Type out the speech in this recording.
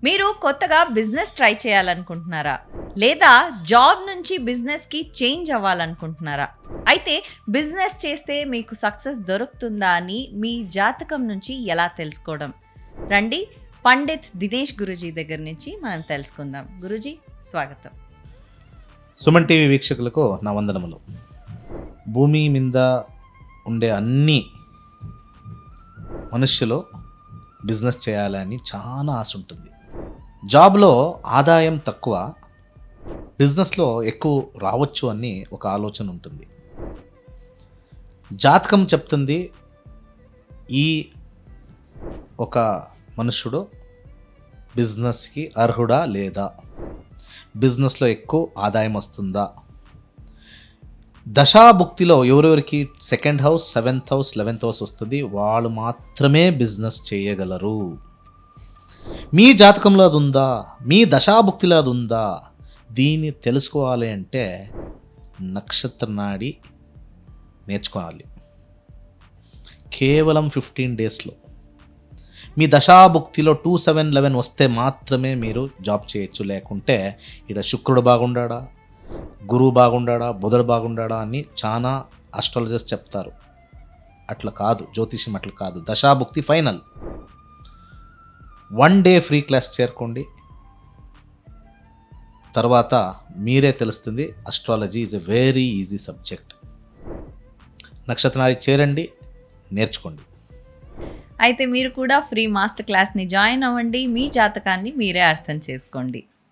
మీరు కొత్తగా business try చేయాలనుకుంటున్నారా? లేదా జాబ్ నుంచి బిజినెస్‌కి చేంజ్ అవ్వాలనుకుంటున్నారా? అయితే బిజినెస్ చేస్తే మీకు సక్సెస్ దొరుకుతుందా అని మీ జాతకం నుంచి ఎలా తెలుసుకోవడం? రండి పండిత్ దినేష్ గురూజీ దగ్గర నుంచి మనం తెలుసుకుందాం. గురూజీ స్వాగతం. సుమన్ టీవీ వీక్షకులకు నా వందనములు. భూమి మీద ఉండే అన్ని మనుష్యులు బిజినెస్ చేయాలని చాలా ఆశ ఉంటుంది. జాబ్లో ఆదాయం తక్కువ, బిజినెస్లో ఎక్కువ రావచ్చు అని ఒక ఆలోచన ఉంటుంది. జాతకం చెప్తుంది ఈ ఒక మనుష్యుడు బిజినెస్కి అర్హుడా లేదా, బిజినెస్లో ఎక్కువ ఆదాయం వస్తుందా. దశాభుక్తిలో ఎవరెవరికి second house, 7th house, 11th house వస్తుంది, వాళ్ళు మాత్రమే బిజినెస్ చేయగలరు. మీ జాతకంలో అది ఉందా, మీ దశాభుక్తిలో అది ఉందా, దీన్ని తెలుసుకోవాలి అంటే నక్షత్ర నాడి నేర్చుకోవాలి. కేవలం 15 డేస్లో మీ దశాభుక్తిలో 2, 7, 11 వస్తే మాత్రమే మీరు జాబ్ చేయొచ్చు. లేకుంటే ఇక్కడ శుక్రుడు బాగుండాడా, గురువు బాగుండాడా, బుధుడు బాగుండాడా అని చాలా ఆస్ట్రాలజిస్ట్ చెప్తారు. అట్లా కాదు, జ్యోతిష్యం అట్లా కాదు. దశాభుక్తి ఫైనల్. 1 డే ఫ్రీ క్లాస్ చేరుకోండి, తర్వాత మీరే తెలుస్తుంది. Astrology is a very easy subject. నక్షత్రాలు చేరండి, నేర్చుకోండి. అయితే మీరు కూడా ఫ్రీ మాస్టర్ క్లాస్‌ని జాయిన్ అవ్వండి. మీ జాతకాన్ని మీరే అర్థం చేసుకోండి.